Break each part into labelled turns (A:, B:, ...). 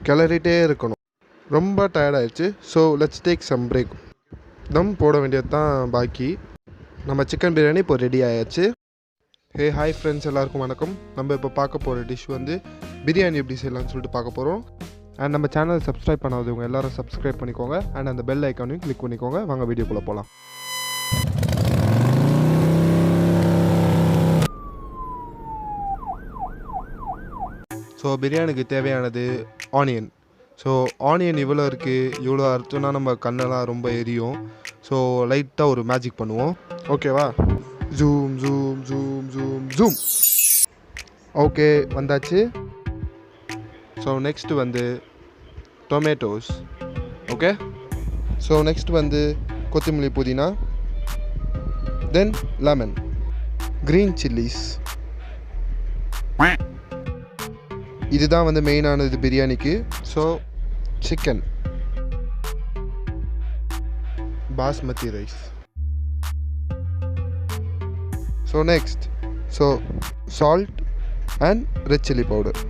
A: கிளறிட்டே இருக்கணும். ரொம்ப டயர்டாகிடுச்சு. So let's take some break. தம் போட வேண்டியது தான் பாக்கி. நம்ம சிக்கன் பிரியாணி இப்போ ரெடி ஆயாச்சு. ஹாய் ஃப்ரெண்ட்ஸ், எல்லாருக்கும் வணக்கம். நம்ம இப்போ பார்க்க போகிற டிஷ் வந்து பிரியாணி எப்படி செய்யலாம்னு சொல்லிட்டு பார்க்க போகிறோம். அண்ட் நம்ம சேனலை சப்ஸ்கிரைப் பண்ணாதவங்க எல்லோரும் சப்ஸ்கிரைப் பண்ணிக்கோங்க. அண்ட் அந்த பெல் ஐக்கானையும் கிளிக் பண்ணிக்கோங்க. வாங்க வீடியோக்குள்ளே போகலாம். ஸோ பிரியாணிக்கு தேவையானது ஆனியன். ஸோ ஆனியன் இவ்வளோ இருக்குது, இவ்வளோ அரைச்சோன்னா நம்ம கண்ணெல்லாம் ரொம்ப எரியும். ஸோ லைட்டாக ஒரு மேஜிக் பண்ணுவோம், ஓகேவா? Zoom zoom zoom zoom zoom. Okay, வந்தாச்சு. ஸோ நெக்ஸ்ட்டு வந்து டொமேட்டோஸ். ஓகே, ஸோ நெக்ஸ்ட் வந்து கொத்தமல்லி, புதினா, தென் லெமன், க்ரீன் சில்லிஸ். இதுதான் வந்து மெயினானது பிரியாணிக்கு. So chicken, basmati rice. So next salt and red chilli powder.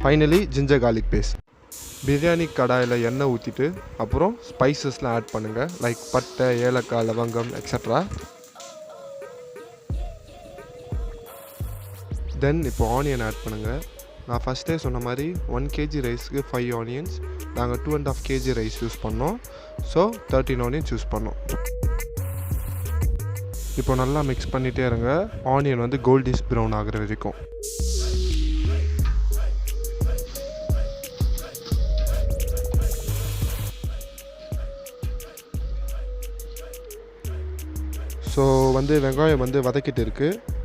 A: Finally ginger garlic paste. Biryani கடாயில் எண்ணெய் ஊற்றிட்டு அப்புறம் ஸ்பைசஸ்லாம் ஆட் பண்ணுங்கள், லைக் பட்டை, ஏலக்காய், லவங்கம் எக்ஸட்ரா. தென் இப்போ ஆனியன் ஆட் பண்ணுங்கள். நான் ஃபஸ்ட்டே சொன்ன மாதிரி 1 kg ரைஸ்க்கு 5 ஆனியன்ஸ். நாங்கள் 2.5 kg ரைஸ் யூஸ் பண்ணோம். ஸோ 13 ஆனியன்ஸ் யூஸ் பண்ணோம். இப்போ நல்லா மிக்ஸ் பண்ணிகிட்டே இருங்க, ஆனியன் வந்து கோல்டிஷ் ப்ரௌன் ஆகிற வரைக்கும். ஸோ வந்து வெங்காயம் வந்து வதக்கிட்டு இருக்குது.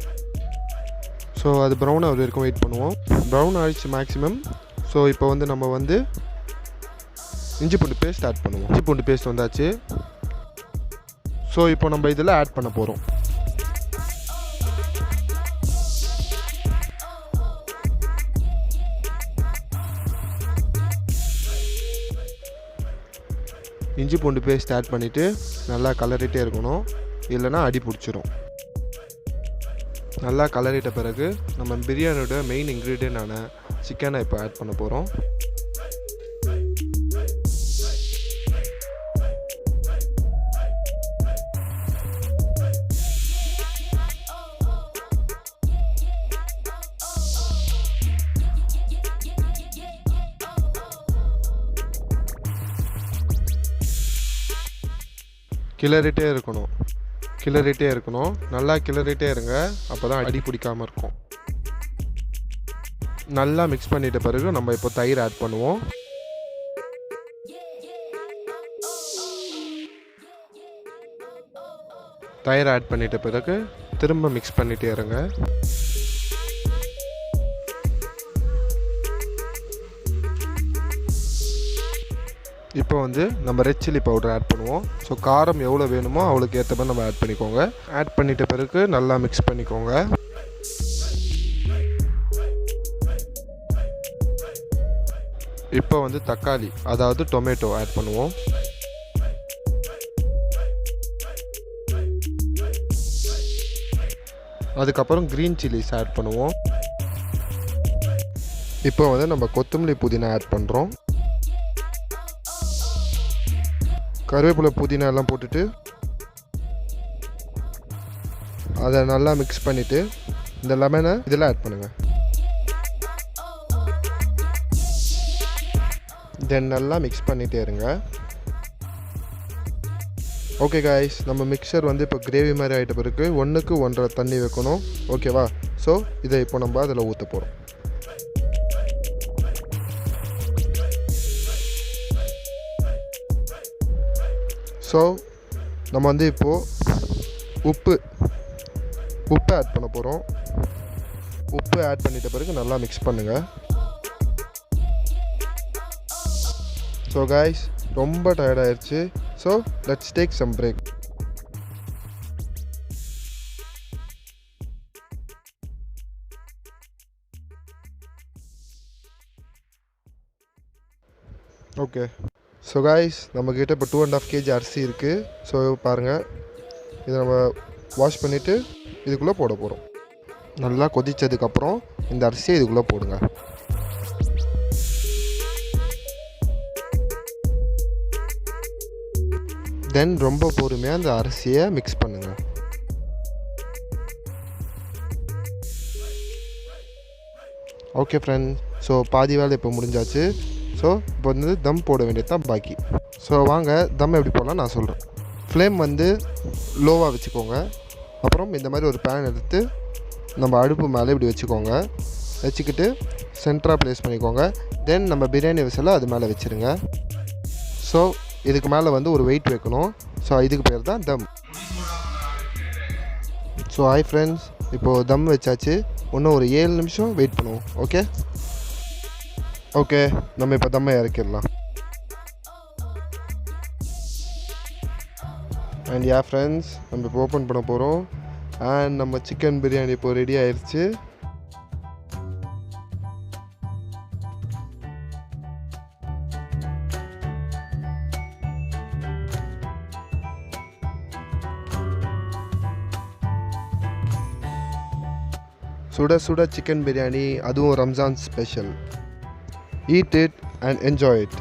A: ஸோ அது ப்ரௌன் ஆகுது வரைக்கும் வெயிட் பண்ணுவோம். ப்ரௌன் ஆகிடுச்சு மேக்ஸிமம். ஸோ இப்போ வந்து நம்ம வந்து இஞ்சி பூண்டு பேஸ்ட் ஆட் பண்ணுவோம். இஞ்சி பூண்டு பேஸ்ட் வந்தாச்சு. ஸோ இப்போ நம்ம இதில் ஆட் பண்ண போகிறோம். இஞ்சி பூண்டு பேஸ்ட் ஆட் பண்ணிவிட்டு நல்லா கலரிட்டே இருக்கணும், இல்லைனா அடி பிடிச்சிரும். நல்லா கலரிட்ட பிறகு நம்ம பிரியாணியோட மெயின் இன்க்ரீடியண்டான சிக்கனை இப்போ ஆட் பண்ண போகிறோம். கிளறிட்டே இருக்கணும், நல்லா கிளறிட்டே இருங்க, அப்போ தான் அடி பிடிக்காமல் இருக்கும். நல்லா மிக்ஸ் பண்ணிட்ட பிறகு நம்ம இப்போ தயிர் ஆட் பண்ணுவோம். தயிர் ஆட் பண்ணிட்ட பிறகு திரும்ப மிக்ஸ் பண்ணிகிட்டே இருங்க. இப்போ வந்து நம்ம ரெட் சில்லி பவுடர் ஆட் பண்ணுவோம். ஸோ காரம் எவ்வளோ வேணுமோ அவளுக்கு ஏற்ற மாதிரி நம்ம ஆட் பண்ணிக்கோங்க. ஆட் பண்ணிட்ட பிறகு நல்லா மிக்ஸ் பண்ணிக்கோங்க. இப்போ வந்து தக்காளி, அதாவது டொமேட்டோ ஆட் பண்ணுவோம். அதுக்கப்புறம் க்ரீன் சில்லிஸ் ஆட் பண்ணுவோம். இப்போ வந்து நம்ம கொத்தமல்லி, புதினா ஆட் பண்ணுறோம். கருவேப்பிலை, புதினா எல்லாம் போட்டுட்டு அதை நல்லா மிக்ஸ் பண்ணிவிட்டு இந்த லெமனை இதில் ஆட் பண்ணுங்கள். தென் நல்லா மிக்ஸ் பண்ணிகிட்டே இருங்க. ஓகே காய்ஸ், நம்ம மிக்சர் வந்து இப்போ கிரேவி மாதிரி ஆகிட்ட பிறகு 1க்கு 1.5 தண்ணி வைக்கணும், ஓகேவா? ஸோ இதை இப்போ நம்ம அதில் ஊற்ற போகிறோம். ஸோ நம்ம வந்து இப்போது உப்பு ஆட் பண்ண போகிறோம். உப்பு ஆட் பண்ணிட்ட பிறகு நல்லா மிக்ஸ் பண்ணுங்கள். ஸோ காய்ஸ், ரொம்ப டயர்டாகிடுச்சு. So let's take some break. Okay, so guys, நம்மக்கிட்ட இப்போ 2.5 kg அரிசி இருக்குது. ஸோ பாருங்கள், இதை நம்ம வாஷ் பண்ணிவிட்டு இதுக்குள்ளே போட போகிறோம். நல்லா கொதித்ததுக்கப்புறம் இந்த அரிசியை இதுக்குள்ளே போடுங்க. தென் ரொம்ப பொறுமையாக அந்த அரிசியை மிக்ஸ் பண்ணுங்கள். ஓகே ஃப்ரெண்ட்ஸ், ஸோ பாதி வேலை இப்போ முடிஞ்சாச்சு. ஸோ இப்போ வந்து தம் போட வேண்டியது தான் பாக்கி. ஸோ வாங்க தம் எப்படி போடலாம் நான் சொல்கிறேன். ஃப்ளேம் வந்து லோவாக வச்சுக்கோங்க. அப்புறம் இந்த மாதிரி ஒரு பேன் எடுத்து நம்ம அடுப்பு மேலே இப்படி வச்சுக்கோங்க. வச்சுக்கிட்டு சென்டராக ப்ளேஸ் பண்ணிக்கோங்க. தென் நம்ம பிரியாணி விசிலை அது மேலே வச்சுருங்க. ஸோ இதுக்கு மேலே வந்து ஒரு வெயிட் வைக்கணும். ஸோ இதுக்கு பேர் தான் தம். ஸோ ஹாய் ஃப்ரெண்ட்ஸ், இப்போது தம் வச்சாச்சு. இன்னும் ஒரு 7 நிமிஷம் வெயிட் பண்ணுவோம். ஓகே நம்ம இப்போ தம்மை இறக்கிடலாம். அண்ட் யா ஃப்ரெண்ட்ஸ், நம்ம இப்போ ஓப்பன் பண்ண போகிறோம். அண்ட் நம்ம சிக்கன் பிரியாணி இப்போ ரெடி ஆயிடுச்சு. சுட சுட சிக்கன் பிரியாணி, அதுவும் Ramzan special. Eat it and enjoy it.